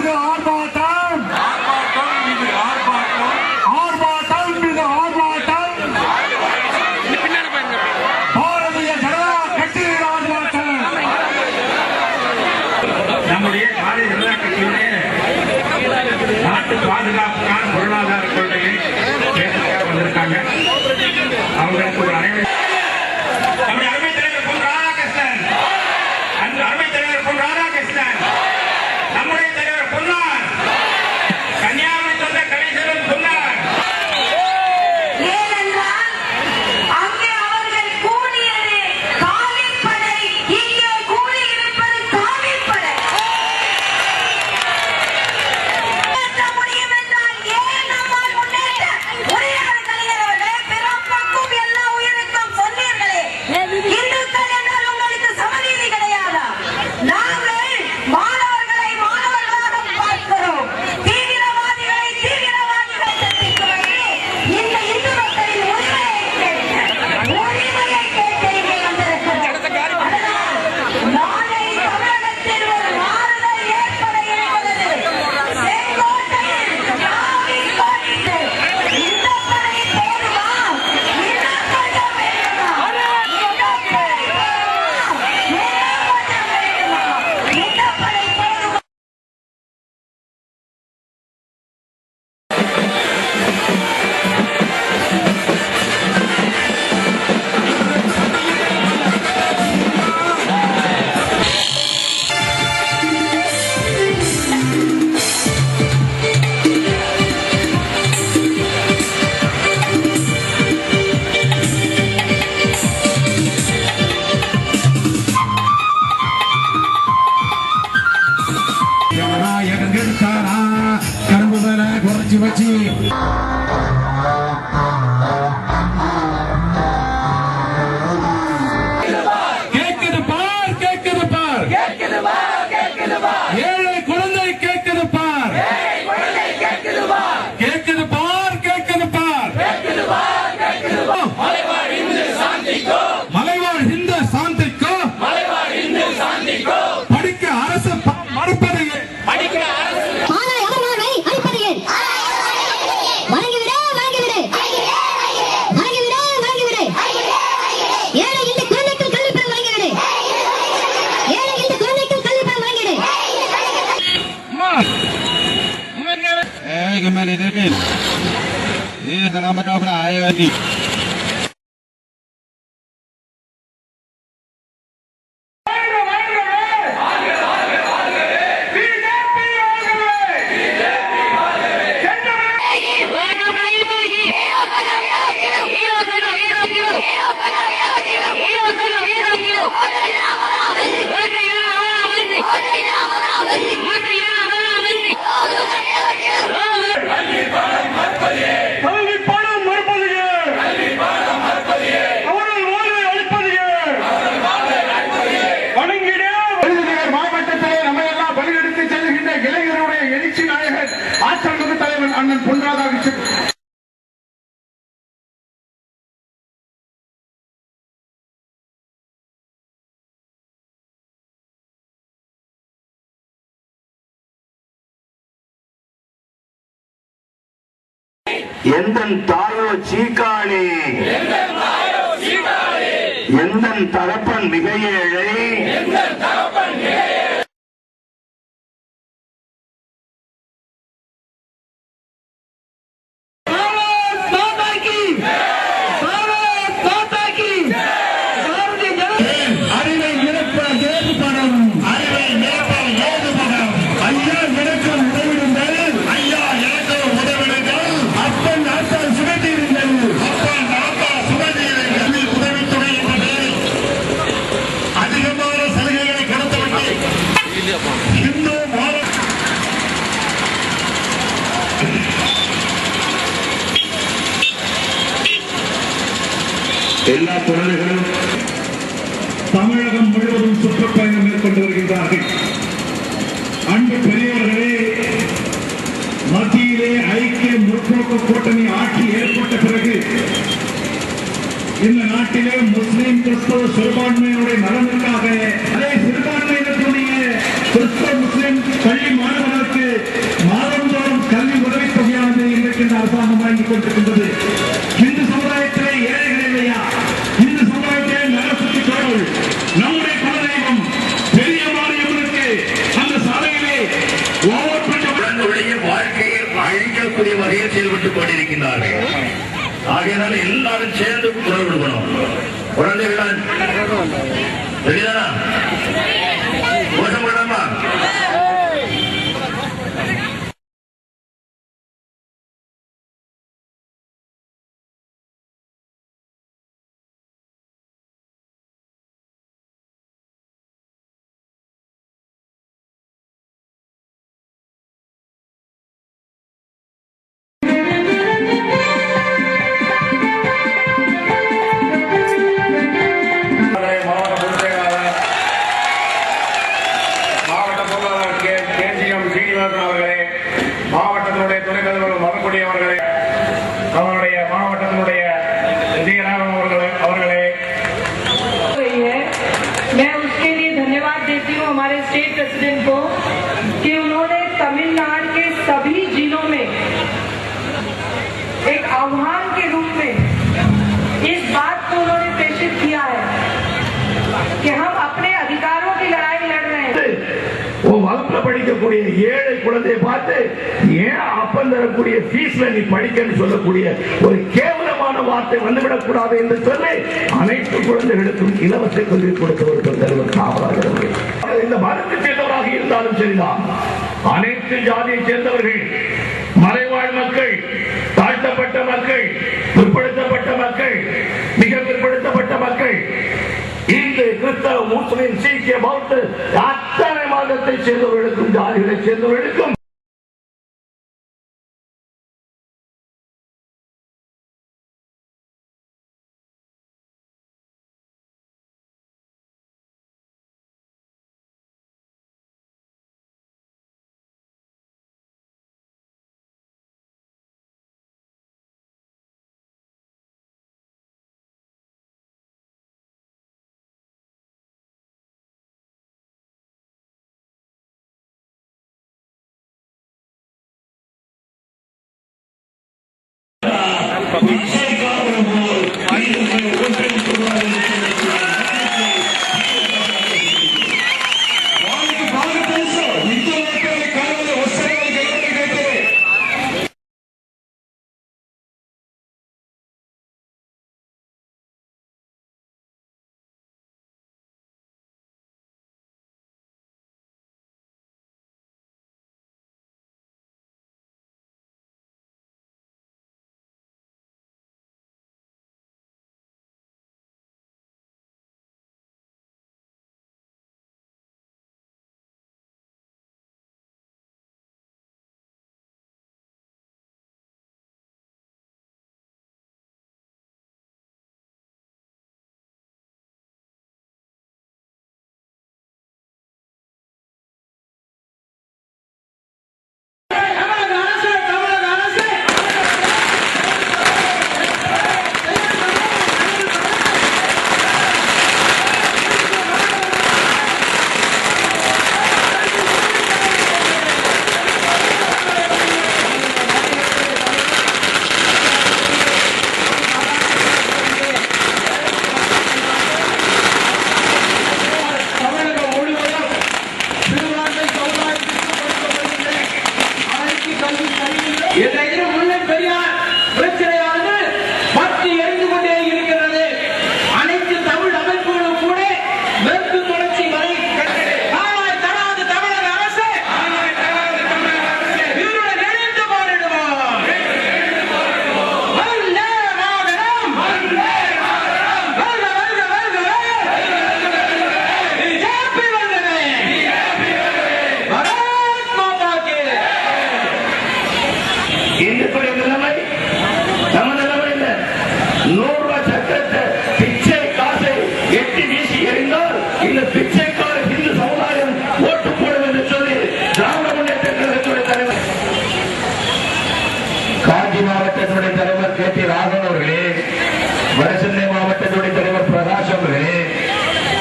இது ஆர்ப்பாட்டம், இது ஆர்ப்பாட்டம், ஆர்ப்பாட்டம் இது ஆர்ப்பாட்டம், பாரதிய ஜனதா கட்சியின் ஆர்ப்பாட்டம். நம்முடைய பாரதிய ஜனதா கட்சியுடைய நாட்டு பாதுகாப்புக்கான பொருளாதார கொள்கையை பேசுறதுக்காக வந்திருக்காங்க. அவங்களுக்கு ஒரு அனைவரும் நம்முடைய அருமை தலைவர் பொன் ராதாகிருஷ்ணன், அந்த அருமை தலைவர் பொன் ராதாகிருஷ்ணன், நம்முடைய தலைவர் பொன்னார், கன்னியாகுமரி தந்த கலைஞரும் பொன்னார். ஏனென்றால் அங்கே அவர்கள் கூடியது காவிப்படை, இங்கே கூடியிருப்பது காவிப்படை. முன்னேற்ற முடியும் என்றால் ஏன் நம்மால் முன்னேற்ற முடியாது? கலைஞர்களே, பிறப்புக்கும் எல்லா உயிருக்கும் சொன்னீர்களே, இந்துக்கள் என்றால் உங்களுக்கு சமநீதி கிடையாதா? நாங்கள் மாணவர்களை மாணவர்களாக பார்க்கிறோம், தீவிரவாதிகளை தீவிரவாதிகள் சந்திக்கிறோமே. இந்த இந்து மக்களின் உரிமையை கேட்டு இங்கே வந்திருக்கிறோம். அதனால் நாளை தமிழகத்தில் ஒரு மாறுதல் ஏற்பட இருக்கிறது. செங்கோட்டையில் காவி கோடிட்டு இந்த படை போடுமா? இன்னும் கொஞ்சம் வேண்டுமா? இன்னும் படை போடுமா? இன்னும் கொஞ்சம் வேண்டுமா? இந்த படை போடுமா? கரும்பு மேல குறைச்சி வச்சு கேக்குது பார், கேக்குது பார், ஏழை குழந்தை கேக்குது பார், கேக்குது பார், கேக்குது பார். மலைவாழ் இந்து சாந்திக்கோ படிக்க அரசு மறுப்பது kembali dikit. Ini tengah mencoba ayo lagi. அண்ணன் பொன் ராதாகிருஷ்ணன் எந்தன் தாயோ சீக்காளி, எந்தன் தகப்பன் மிக ஏழை, எல்லா துறைகளும் தமிழகம் முழுவதும் சுற்றுப்பயணம் மேற்கொண்டு வருகின்றார்கள். அன்பு பெரியவர்களே, மத்தியிலே ஐக்கிய முற்போக்கு கூட்டணி ஆட்சி ஏற்பட்ட பிறகு இந்த நாட்டிலே முஸ்லிம் கிறிஸ்தவ சிறுபான்மையினுடைய நலனுக்காக அதே சிறுபான்மையினருடைய கிறிஸ்தவ முஸ்லிம் பள்ளி மாணவர்களுக்கு இருக்கின்றார்கள். ஆகையினால எல்லாரும் சேர்ந்து குரல் கொடுக்கணும். குழந்தைகள் சரிதானா? கோஷம் போடாமா? மாவட்டத்தினுடைய துணைத் தலைவர் மறுபடி அவர்களே, அவருடைய மாவட்டத்தினுடைய விஜயராமன் அவர்களே मैं उसके लिए धन्यवाद देती हूँ हमारे स्टेट प्रेसिडेंट को कि उन्होंने तमिलनाडु के सभी जिलों में एक आह्वान के रूप में इस बात को उन्होंने प्रेषित किया है कि हम अपने अधिकारों की लड़ाई लड़ रहे हैं. வகுப்புல படிக்கக்கூடிய ஏழை குழந்தையை பார்த்து ஏன் அப்பன் தரக்கூடிய ஃபீஸ்ல நீ படிக்கன்னு சொல்லக்கூடிய ஒரு கேவலமான வார்த்தை வந்துவிடக் கூடாது என்று சொல்லி அனைத்து குழந்தைகளுக்கும் இலவச கல்வி கொடுத்தவர்கள் தலைவர் காமராஜர் அவர்கள். இந்த மதத்தை சேர்ந்தவராக இருந்தாலும் சரிதான், அனைத்து ஜாதியை சேர்ந்தவர்கள், மலைவாழ் மக்கள், தாழ்த்தப்பட்ட மக்கள், பிற்படுத்தப்பட்ட மக்கள், மிக பிற்படுத்தப்பட்ட மக்கள், இந்து, கிறிஸ்தவ, முஸ்லிம், சீக்கிய, பௌத்த அத்தனை மதத்தை சேர்ந்தவர்களுக்கும் ஜாதிகளை சேர்ந்தவர்களுக்கும்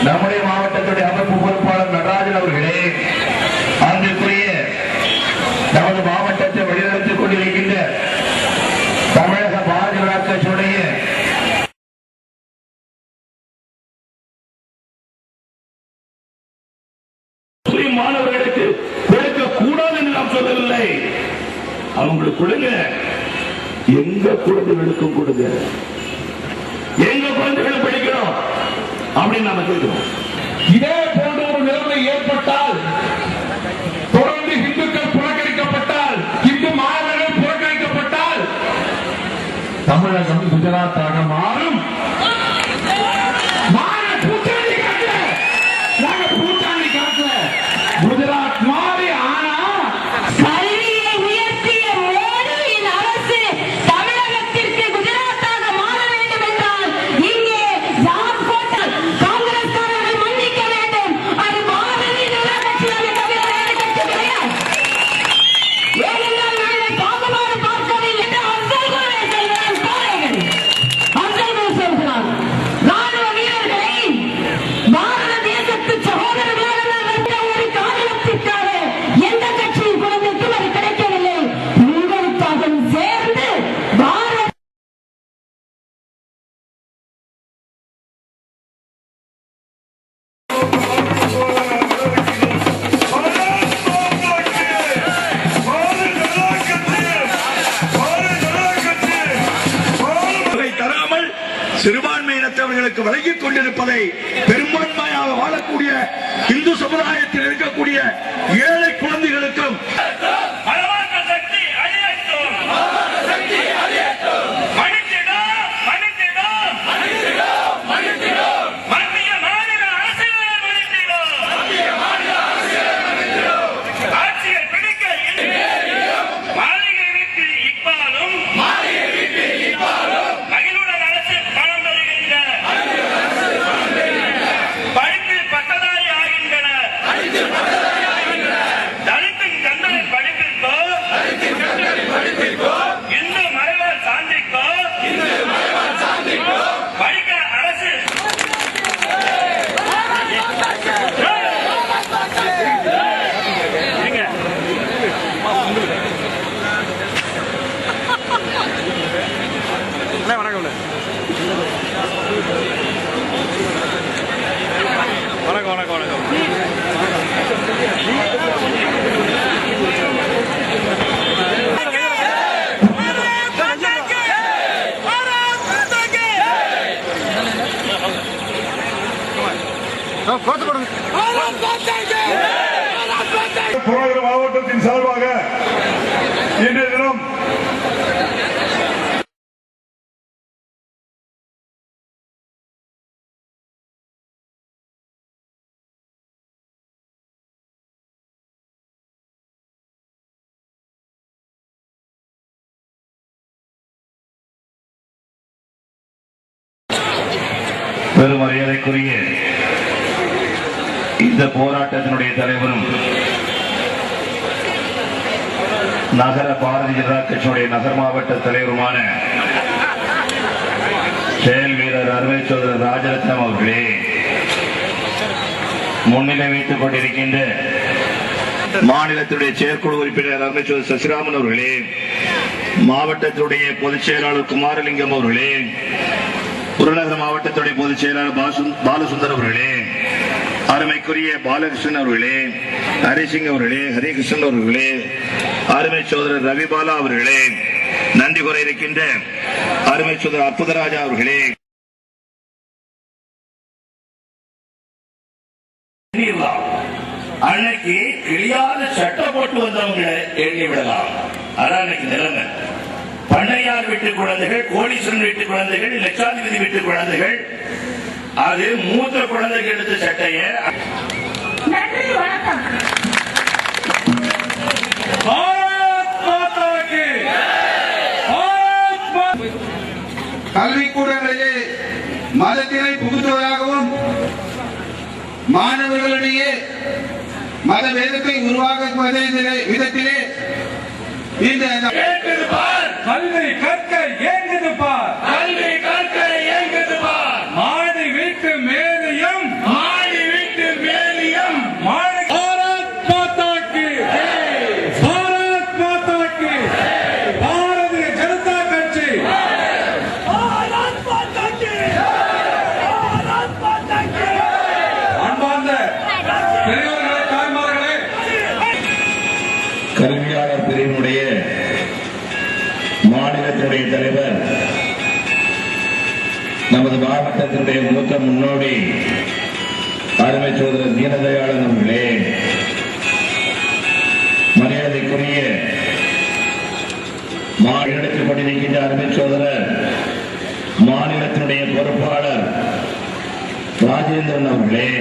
நம்முடைய மாவட்டத்துடைய அமைப்பு பொறுப்பாளர் நடராஜன் அவர்களே, அன்றைக்குரிய நமது மாவட்டத்தை வழிநடத்திக் கொண்டிருக்கின்ற தமிழக பாரதிய கட்சியுடைய முஸ்லிம் மாணவர்களுக்கு கொடுக்க கூடாது என்று நாம் சொல்லவில்லை. அவங்களுக்கு கொடுங்க. எங்க குழந்தைகளுக்கும் கொடுங்க, எங்க குழந்தைகளும் படிக்கணும் அப்படின்னு நாம கேட்கிறோம். இதே போன்ற ஒரு நிலைமை ஏற்பட்டால், தொடர்ந்து இந்துக்கள் புறக்கணிக்கப்பட்டால், இந்து மாணவர்கள் புறக்கணிக்கப்பட்டால் தமிழகம் குஜராத்தாக மாறும். குஜராத் மாறி ஆனா கல்வியை உயர்த்திய மோடியின் அரசு தமிழகத்திற்கு குஜராத்தாக மாற வேண்டும் என்றால் இங்கே யார் போட்டால் காங்கிரஸ்காரர்கள் மன்னிக்க வேண்டும். அது பாரதிய ஜனதா கட்சியாக தவிர வேறு கட்சி கிடையாது. ஏனென்றால் நாங்கள் பாகுபாடு பார்க்கவில்லை என்று அப்சல் குருவை சொல்கிறார். கோழைகள் அப்சல் குரு சொல்கிறார், ராணுவ வீரர்களை பாரத தேசத்து சகோதரர்களாக ஒரு காரணத்திற்காக எந்த கட்சியின் குழந்தைக்கும் அது கிடைக்கவில்லை. உங்களுக்காக சேர்ந்து பாரத தராமல் சிறுபான்மையினத்தவர்களுக்கு வழங்கிக் கொண்டிருப்பதை பெரும்பான்மையாக வாழக்கூடிய இந்து சமுதாயத்தில் இருக்கக்கூடிய ஏழை குழந்தைகளுக்கும் மாவட்டத்தின் சார்பாக இன்றைய தினம் பெரும் மரியாதைக்குரிய இந்த போராட்டத்தினுடைய தலைவரும் நகர பாரதிய ஜனதா கட்சியுடைய நகர் மாவட்ட தலைவருமான செயல் வீரர் அருமை சோதரர் ராஜரத்னம் அவர்களே, முன்னிலை வைத்துக் கொண்டிருக்கின்ற மாநிலத்துடைய செயற்குழு உறுப்பினர் அருமை சோதரர் சசிராமன் அவர்களே, மாவட்டத்துடைய பொதுச் செயலாளர் குமாரலிங்கம் அவர்களே, புறநகர் மாவட்டத்துடைய பொதுச் செயலாளர் பாலசுந்தர் அவர்களே, அருமைக்குரிய பாலகிருஷ்ணன் அவர்களே, ஹரிசிங் அவர்களே, ஹரிகிருஷ்ணன் அவர்களே, அருமை சோதரர் ரவிபாலா அவர்களே, நன்றி கூற இருக்கின்ற அருமை சோதரர் அற்புதராஜா அவர்களே, அன்னைக்கு கிளியாத சட்டம் போட்டு வந்தவங்க எண்ணி விடலாம். அதான் அன்னைக்கு நிலைமை. பண்ணையார் வீட்டு குழந்தைகள், கோடீஸ்வரன் வீட்டு குழந்தைகள், லட்சாதிபதி வீட்டு குழந்தைகள், அது மூத்த குழந்தைகள் எடுத்த சட்டைய. நன்றி, வணக்கம். கல்விக்கூடங்களிலே மதத்தினை புகுத்துவதாகவும் மாணவர்களிடையே மத வேதத்தை உருவாக்கும் விதத்திலே இந்த கல்வி கற்க ஏங்குது பார், கல்வி கற்க ஏங்குது பார், மாடி வீட்டு மேலையும் மாடி வீட்டு மேலியம் மாடி. பாரத் மாதா கி ஜெய், பாரத் மாதா கி ஜெய், பாரதிய ஜனதா கட்சி. அன்பார்ந்த பெரியவர்களே, தாய்மார்களே, கல்வியாளர் பிரிவினுடைய மாநில மாவட்டத்தினுடைய தலைவர், நமது மாவட்டத்தினுடைய மூத்த முன்னோடி அருமை சோதரர் தீனதயாளன் அவர்களே, மரியாதைக்குரிய மாநிலத்தில் கொண்டிருக்கின்ற அருமை சோதரர் மாநிலத்தினுடைய பொறுப்பாளர் ராஜேந்திரன் அவர்களே,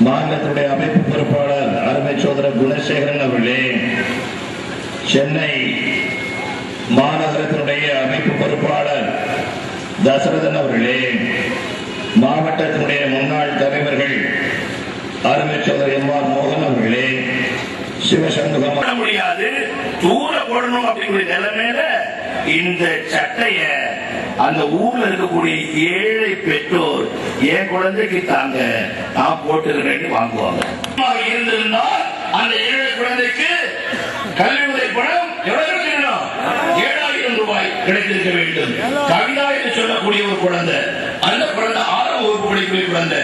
மாநிலத்தினுடைய அமைப்பு பொறுப்பாளர் அருமை சோதரர் குணசேகரன் அவர்களே, சென்னை மாநகரத்தினுடைய அமைப்பு பொறுப்பாளர் தசரதன் அவர்களே, மாவட்டத்தினுடைய முன்னாள் தலைவர்கள் அருமை சோதரர் M.R. மோகன் அவர்களே, சிவசண்முகம் முடியாது தூர போடணும் அப்படிங்கிற நிலைமையில இந்த சட்டைய அந்த ஊர்ல இருக்கக்கூடிய ஏழை பெற்றோர் என் குழந்தைக்கு தாங்க நான் போட்டுக்கிறேன்னு வாங்குவாங்க. இருந்திருந்தால் அந்த ஏழை குழந்தைக்கு கல்வி உதவி பணம் எவ்வளவு கிடைக்கணும்? 7,000 ரூபாய் கிடைத்திருக்க வேண்டும். கவிதா என்று சொல்லக்கூடிய ஒரு குழந்தை, அந்த குழந்தை 6ஆம் வகுப்பு படிக்கக்கூடிய குழந்தை.